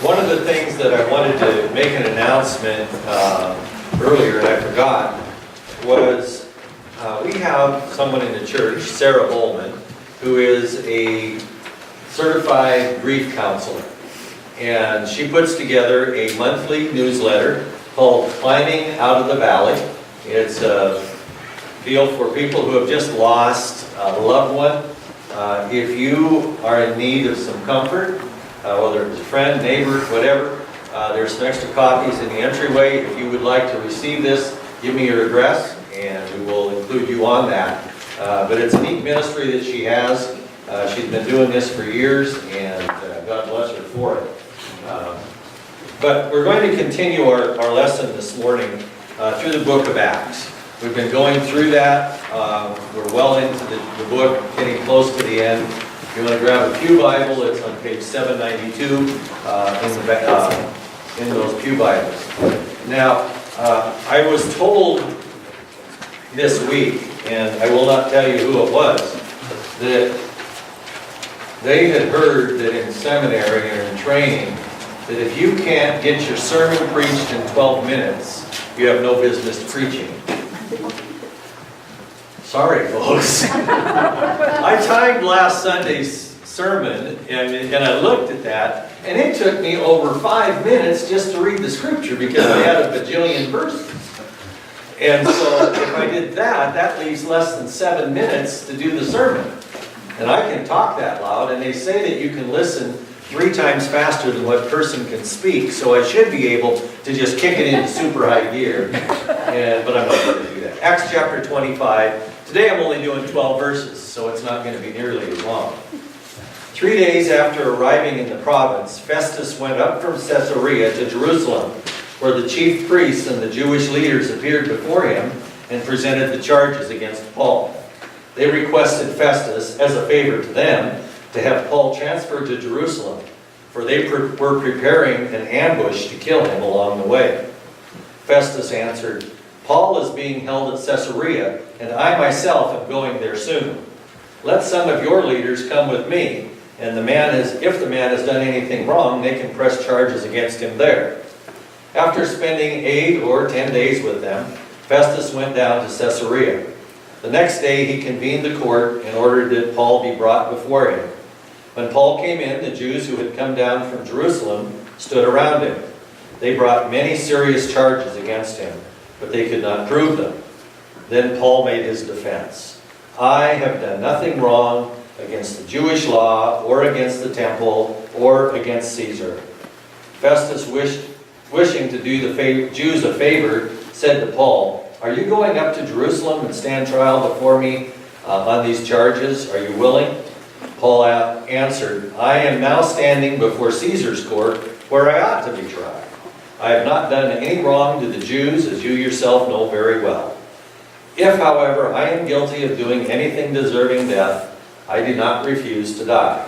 One of the things that I wanted to make an announcement earlier, and I forgot, was we have someone in the church, Sarah Bowman, who is a certified grief counselor. And she puts together a monthly newsletter called Climbing Out of the Valley. It's a deal for people who have just lost a loved one. If you are in need of some comfort, whether it's a friend, neighbor, whatever, there's some extra copies in the entryway. If you would like to receive this, give me your address and we will include you on that. But it's a neat ministry that she has. She's been doing this for years, and God bless her for it. But we're going to continue our lesson this morning through the book of Acts. We've been going through that. We're well into the book, getting close to the end. If you want to grab a pew Bible, it's on page 792 in those pew Bibles. Now, I was told this week, and I will not tell you who it was, that they had heard that in seminary or in training, that if you can't get your sermon preached in 12 minutes, you have no business preaching. Sorry, folks. I timed last Sunday's sermon, and I looked at that, and it took me over 5 minutes just to read the scripture because I had a bajillion verses. And so if I did that, that leaves less than 7 minutes to do the sermon. And I can talk that loud, and they say that you can listen 3 times faster than what person can speak, so I should be able to just kick it into super high gear, but I'm not going to do that. Acts chapter 25. Today I'm only doing 12 verses, so it's not going to be nearly as long. 3 days after arriving in the province, Festus went up from Caesarea to Jerusalem, where the chief priests and the Jewish leaders appeared before him and presented the charges against Paul. They requested Festus, as a favor to them, to have Paul transferred to Jerusalem, for they were preparing an ambush to kill him along the way. Festus answered, "Paul is being held at Caesarea, and I myself am going there soon. Let some of your leaders come with me, and if the man has done anything wrong, they can press charges against him there." After spending 8 or 10 days with them, Festus went down to Caesarea. The next day he convened the court and ordered that Paul be brought before him. When Paul came in, the Jews who had come down from Jerusalem stood around him. They brought many serious charges against him, but they could not prove them. Then Paul made his defense. "I have done nothing wrong against the Jewish law, or against the temple, or against Caesar." Festus, wishing to do the Jews a favor, said to Paul, "Are you going up to Jerusalem and stand trial before me on these charges? Are you willing?" Paul answered, "I am now standing before Caesar's court, where I ought to be tried. I have not done any wrong to the Jews, as you yourself know very well. If, however, I am guilty of doing anything deserving death, I do not refuse to die.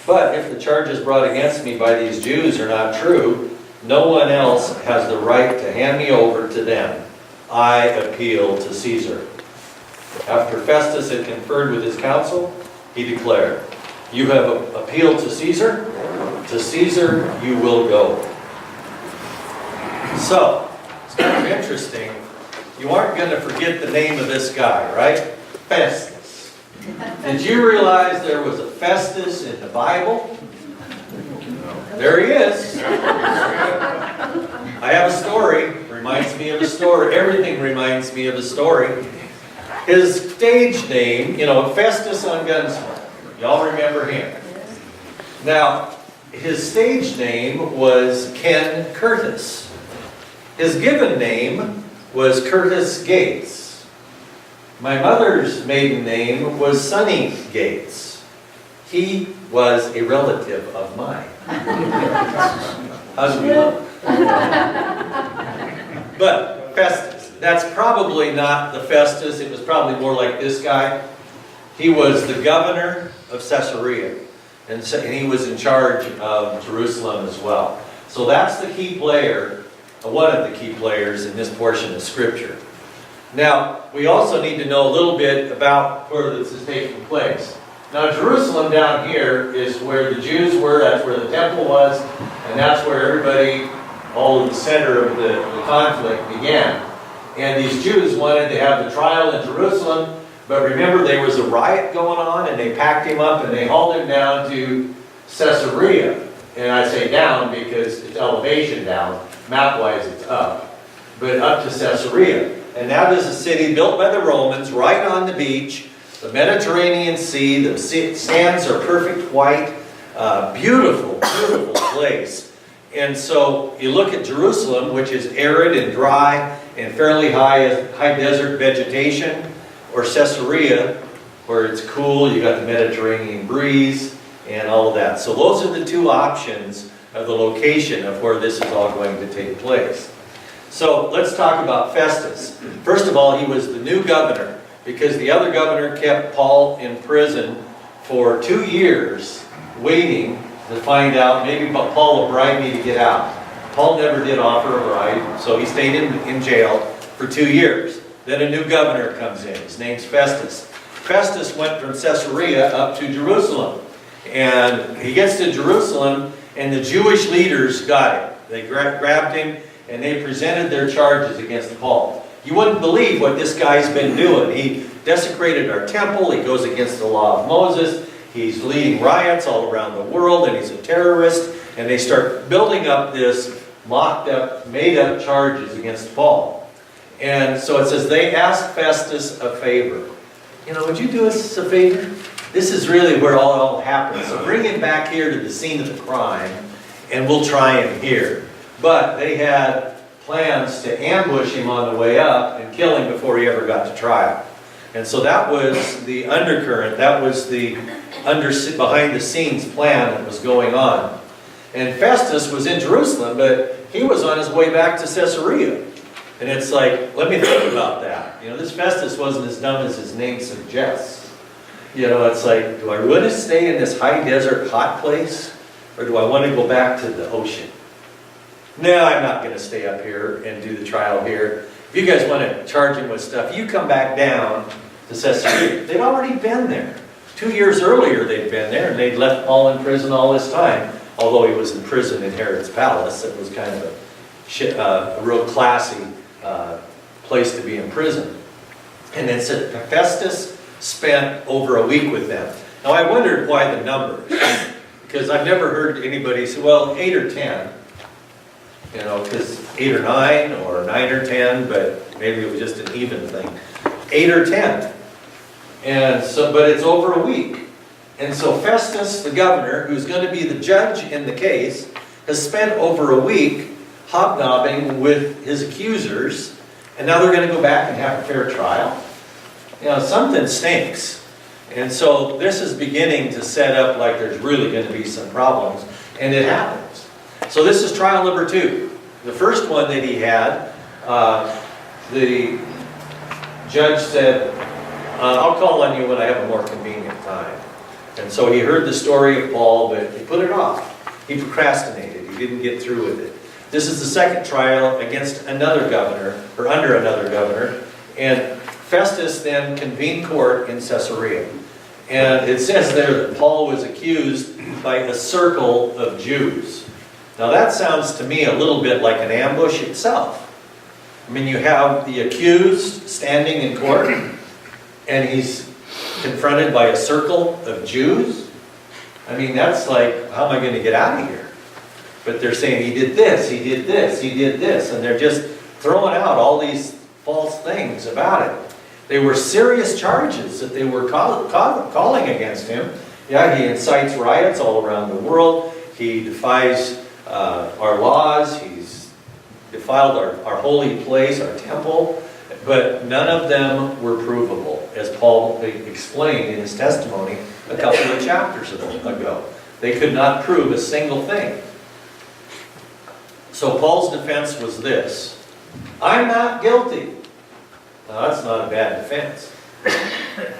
But if the charges brought against me by these Jews are not true, no one else has the right to hand me over to them. I appeal to Caesar." After Festus had conferred with his council, he declared, "You have appealed to Caesar? To Caesar you will go." So, it's kind of interesting. You aren't going to forget the name of this guy, right? Festus. Did you realize there was a Festus in the Bible? There he is. I have a story. Reminds me of a story. Everything reminds me of a story. His stage name, Festus on Gunsmoke. Y'all remember him? Now, his stage name was Ken Curtis. His given name was Curtis Gates. My mother's maiden name was Sonny Gates. He was a relative of mine. How's we look? But Festus, that's probably not the Festus. It was probably more like this guy. He was the governor of Caesarea, and he was in charge of Jerusalem as well. So that's the key player, one of the key players in this portion of Scripture. Now, we also need to know a little bit about where this is taking place. Now Jerusalem down here is where the Jews were, that's where the temple was, and that's where everybody, all of the center of the conflict began. And these Jews wanted to have the trial in Jerusalem, but remember there was a riot going on, and they packed him up and they hauled him down to Caesarea. And I say down because it's elevation down, map-wise it's up, but up to Caesarea. And that is a city built by the Romans right on the beach, the Mediterranean Sea. The sands are perfect white, beautiful, beautiful place. And so you look at Jerusalem, which is arid and dry and fairly high desert vegetation, or Caesarea, where it's cool, you got the Mediterranean breeze and all of that. So those are the two options of the location of where this is all going to take place. So let's talk about Festus. First of all, he was the new governor, because the other governor kept Paul in prison for 2 years, waiting to find out, maybe Paul will bribe me to get out. Paul never did offer a bribe, so he stayed in jail for 2 years. Then a new governor comes in. His name's Festus. Festus went from Caesarea up to Jerusalem. And he gets to Jerusalem, and the Jewish leaders got him. They grabbed him, and they presented their charges against Paul. You wouldn't believe what this guy's been doing. He desecrated our temple. He goes against the law of Moses. He's leading riots all around the world, and he's a terrorist. And they start building up this mocked up, made up charges against Paul. And so it says, they asked Festus a favor. You know, would you do us a favor? This is really where all happens. So bring him back here to the scene of the crime, and we'll try him here. But they had plans to ambush him on the way up and kill him before he ever got to trial. And so that was the undercurrent, that was the behind the scenes plan that was going on. And Festus was in Jerusalem, but he was on his way back to Caesarea. And it's like, let me think about that. You know, this Festus wasn't as dumb as his name suggests. You know, it's like, do I really stay in this high desert hot place? Or do I want to go back to the ocean? No, I'm not going to stay up here and do the trial here. If you guys want to charge him with stuff, you come back down to Caesarea. They'd already been there. 2 years earlier they'd been there, and they'd left Paul in prison all this time. Although he was in prison in Herod's palace, it was kind of a real classy place to be in prison. And it said Festus spent over a week with them. Now I wondered why the numbers, because I've never heard anybody say, well, 8 or 10. You know, because 8 or 9 or 9 or 10, but maybe it was just an even thing. 8 or 10. And so, but it's over a week. And so Festus, the governor, who's going to be the judge in the case, has spent over a week hobnobbing with his accusers, and now they're going to go back and have a fair trial. You know, something stinks. And so this is beginning to set up like there's really going to be some problems, and it happens. So this is trial number 2. The first one that he had, the judge said, I'll call on you when I have a more convenient time. And so he heard the story of Paul, but he put it off. He procrastinated. He didn't get through with it. This is the second trial against another governor, or under another governor. And Festus then convened court in Caesarea. And it says there that Paul was accused by a circle of Jews. Now that sounds to me a little bit like an ambush itself. I mean, you have the accused standing in court, and he's confronted by a circle of Jews. I mean, that's like, how am I going to get out of here? But they're saying he did this, he did this, he did this, and they're just throwing out all these false things about it. They were serious charges that they were calling against him. Yeah, he incites riots all around the world. He defies our laws. He's defiled our holy place, our temple. But none of them were provable, as Paul explained in his testimony a couple of chapters ago. They could not prove a single thing. So Paul's defense was this: I'm not guilty. Now that's not a bad defense.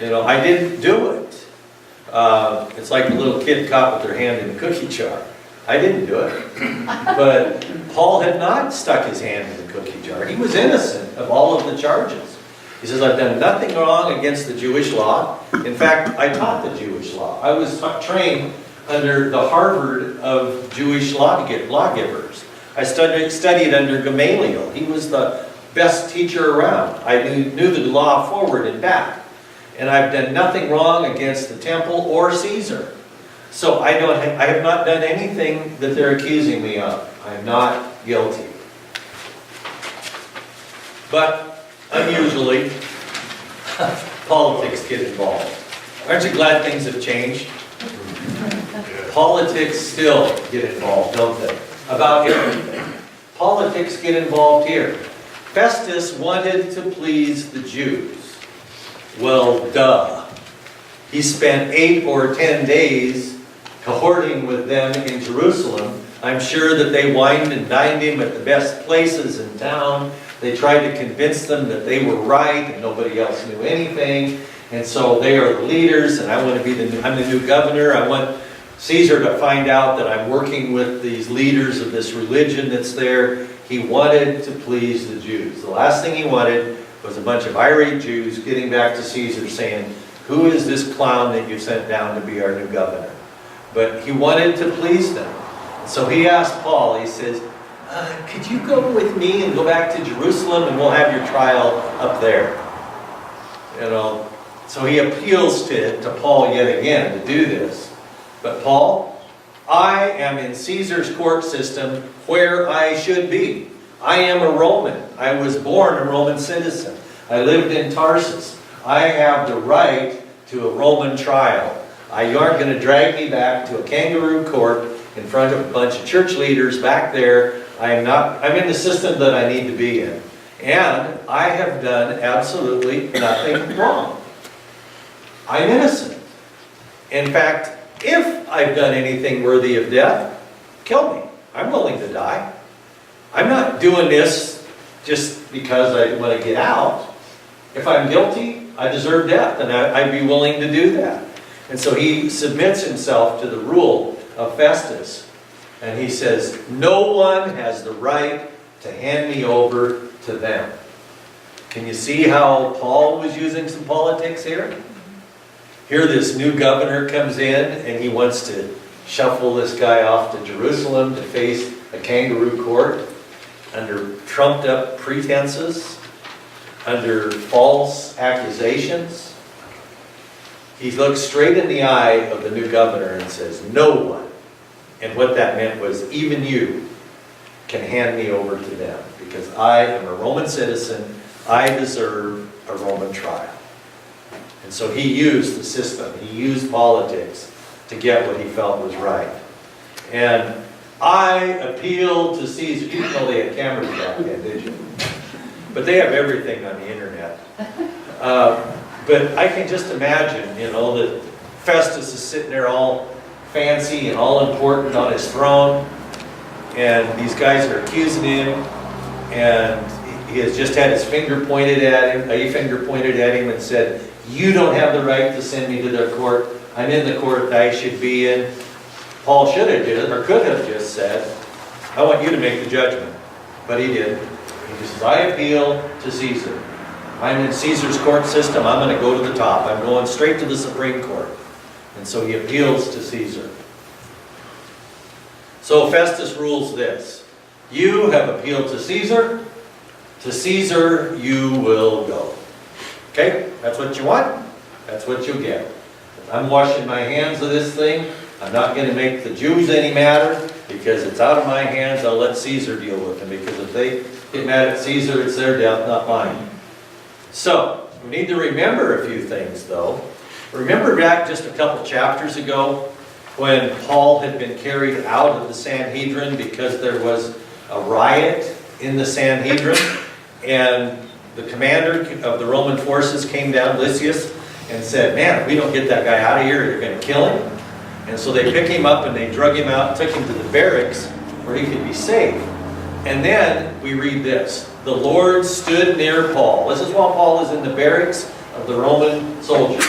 You know, I didn't do it. It's like the little kid caught with their hand in the cookie jar. I didn't do it. But Paul had not stuck his hand in the cookie jar. He was innocent of all of the charges. He says, I've done nothing wrong against the Jewish law. In fact, I taught the Jewish law. I was trained under the Harvard of Jewish lawgivers. I studied under Gamaliel. He was the best teacher around. I knew the law forward and back. And I've done nothing wrong against the temple or Caesar. So I have not done anything that they're accusing me of. I'm not guilty. But unusually, politics get involved. Aren't you glad things have changed? Politics still get involved, don't they? About everything. Politics get involved here. Festus wanted to please the Jews. Well, duh. He spent 8 or 10 days cohorting with them in Jerusalem. I'm sure that they wined and dined him at the best places in town. They tried to convince them that they were right and nobody else knew anything. And so they are the leaders, and I'm the new governor. I want Caesar to find out that I'm working with these leaders of this religion that's there. He wanted to please the Jews. The last thing he wanted was a bunch of irate Jews getting back to Caesar saying, who is this clown that you sent down to be our new governor? But he wanted to please them. So he asked Paul, he says, could you go with me and go back to Jerusalem and we'll have your trial up there? You know, so he appeals to Paul yet again to do this. But Paul, I am in Caesar's court system where I should be. I am a Roman. I was born a Roman citizen. I lived in Tarsus. I have the right to a Roman trial. You aren't going to drag me back to a kangaroo court in front of a bunch of church leaders back there. I'm in the system that I need to be in. And I have done absolutely nothing wrong. I'm innocent. In fact, if I've done anything worthy of death, kill me. I'm willing to die. I'm not doing this just because I want to get out. If I'm guilty, I deserve death, and I'd be willing to do that. And so he submits himself to the rule of Festus. And he says, no one has the right to hand me over to them. Can you see how Paul was using some politics here? Here this new governor comes in and he wants to shuffle this guy off to Jerusalem to face a kangaroo court under trumped up pretenses, under false accusations. He looks straight in the eye of the new governor and says, no one. And what that meant was, even you can hand me over to them because I am a Roman citizen. I deserve a Roman trial. And so he used the system. He used politics to get what he felt was right. And I appealed to Caesar. You didn't know they had cameras back then, did you? But they have everything on the internet. But I can just imagine, you know, that Festus is sitting there all fancy and all important on his throne, and these guys are accusing him, and he has just had his finger pointed at him, and said, you don't have the right to send me to their court. I'm in the court that I should be in. Paul should have did, or could have just said, I want you to make the judgment. But he didn't. He says, I appeal to Caesar. I'm in Caesar's court system. I'm going to go to the top. I'm going straight to the Supreme Court. And so he appeals to Caesar. So Festus rules this. You have appealed to Caesar you will go. Okay? That's what you want. That's what you'll get. I'm washing my hands of this thing. I'm not going to make the Jews any madder because it's out of my hands. I'll let Caesar deal with them, because if they get mad at Caesar, it's their death, not mine. So, we need to remember a few things, though. Remember back just a couple chapters ago when Paul had been carried out of the Sanhedrin because there was a riot in the Sanhedrin, and the commander of the Roman forces came down, Lysias, and said, man, if we don't get that guy out of here, they're going to kill him. And so they picked him up and they drug him out, took him to the barracks where he could be safe. And then we read this. The Lord stood near Paul. This is while Paul is in the barracks of the Roman soldiers.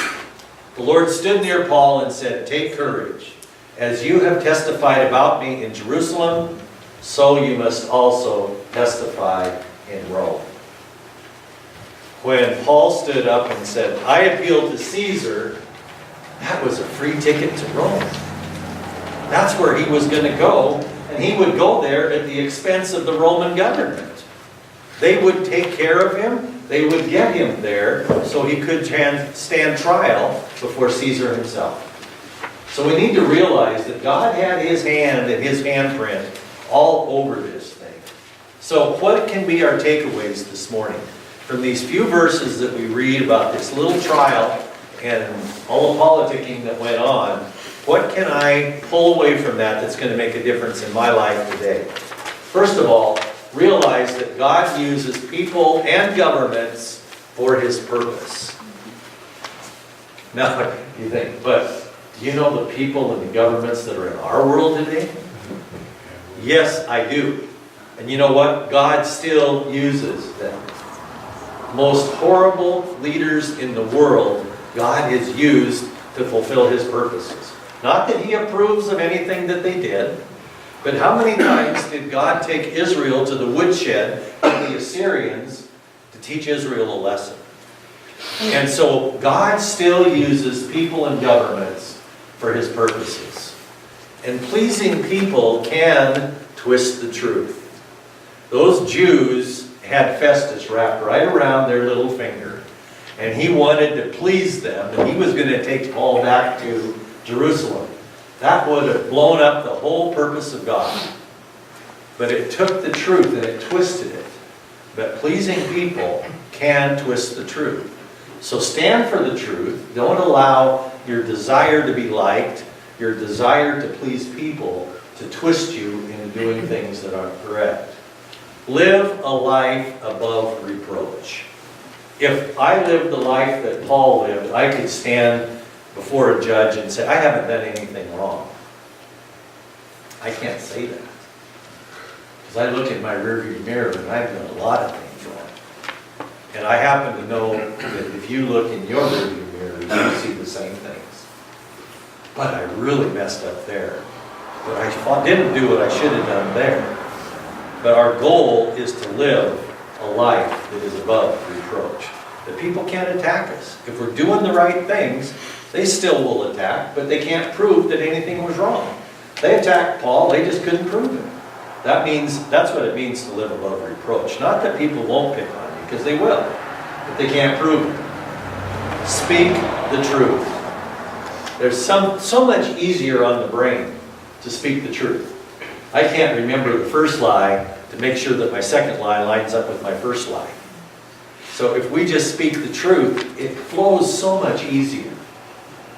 The Lord stood near Paul and said, take courage. As you have testified about me in Jerusalem, so you must also testify in Rome. when Paul stood up and said, I appeal to Caesar, that was a free ticket to Rome. That's where he was going to go, and he would go there at the expense of the Roman government. They would take care of him, they would get him there so he could stand trial before Caesar himself. So we need to realize that God had his hand and his handprint all over this thing. So what can be our takeaways this morning from these few verses that we read about this little trial and all the politicking that went on? What can I pull away from that that's going to make a difference in my life today? First of all, realize that God uses people and governments for his purpose. Now, you think, but do you know the people and the governments that are in our world today? Yes, I do. And you know what? God still uses them. Most horrible leaders in the world, God has used to fulfill his purposes. Not that he approves of anything that they did, but how many times did God take Israel to the woodshed of the Assyrians to teach Israel a lesson? And so God still uses people and governments for his purposes. And pleasing people can twist the truth. Those Jews had Festus wrapped right around their little finger. And he wanted to please them, and he was going to take Paul back to Jerusalem. That would have blown up the whole purpose of God. But it took the truth and it twisted it. But pleasing people can twist the truth. So stand for the truth. Don't allow your desire to be liked, your desire to please people, to twist you into doing things that aren't correct. Live a life above reproach. If I lived the life that Paul lived, I could stand before a judge and say, I haven't done anything wrong. I can't say that. Because I look in my rearview mirror and I've done a lot of things wrong. And I happen to know that if you look in your rearview mirror, you see the same things. But I really messed up there. But I didn't do what I should have done there. But our goal is to live a life that is above reproach. That people can't attack us. If we're doing the right things, they still will attack, but they can't prove that anything was wrong. They attacked Paul, they just couldn't prove it. That's what it means to live above reproach. Not that people won't pick on you, because they will, but they can't prove it. Speak the truth. There's so much easier on the brain to speak the truth. I can't remember the first lie to make sure that my second lie lines up with my first lie. So if we just speak the truth, it flows so much easier.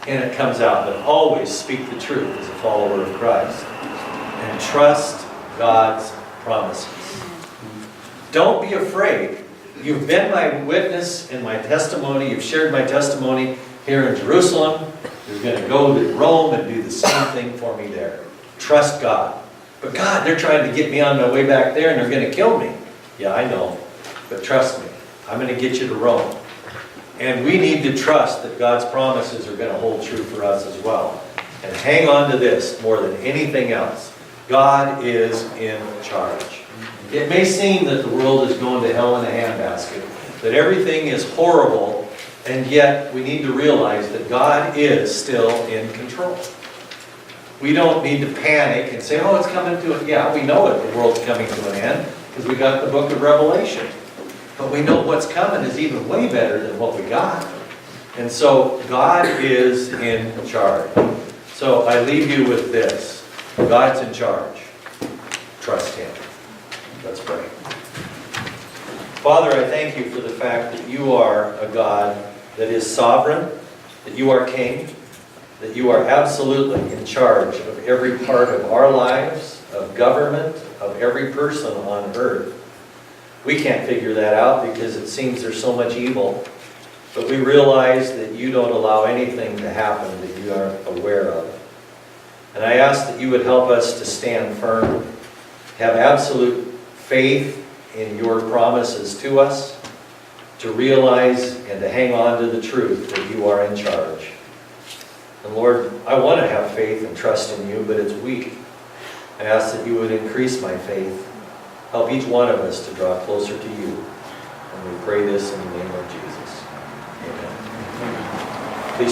And it comes out. But always speak the truth as a follower of Christ. And trust God's promises. Don't be afraid. You've been my witness in my testimony. You've shared my testimony here in Jerusalem. You're going to go to Rome and do the same thing for me there. Trust God. But God, they're trying to get me on my way back there and they're going to kill me. Yeah, I know. But trust me. I'm going to get you to Rome. And we need to trust that God's promises are going to hold true for us as well. And hang on to this more than anything else. God is in charge. It may seem that the world is going to hell in a handbasket, that everything is horrible, and yet we need to realize that God is still in control. We don't need to panic and say, oh, it's coming to an end. Yeah, we know it, the world's coming to an end, because we got the book of Revelation. But we know what's coming is even way better than what we got. And so God is in charge. So I leave you with this. God's in charge. Trust him. Let's pray. Father, I thank you for the fact that you are a God that is sovereign, that you are king, that you are absolutely in charge of every part of our lives, of government, of every person on earth. We can't figure that out because it seems there's so much evil. But we realize that you don't allow anything to happen that you aren't aware of. And I ask that you would help us to stand firm, have absolute faith in your promises to us, to realize and to hang on to the truth that you are in charge. And Lord, I want to have faith and trust in you, but it's weak. I ask that you would increase my faith. Help each one of us to draw closer to you. And we pray this in the name of Jesus. Amen.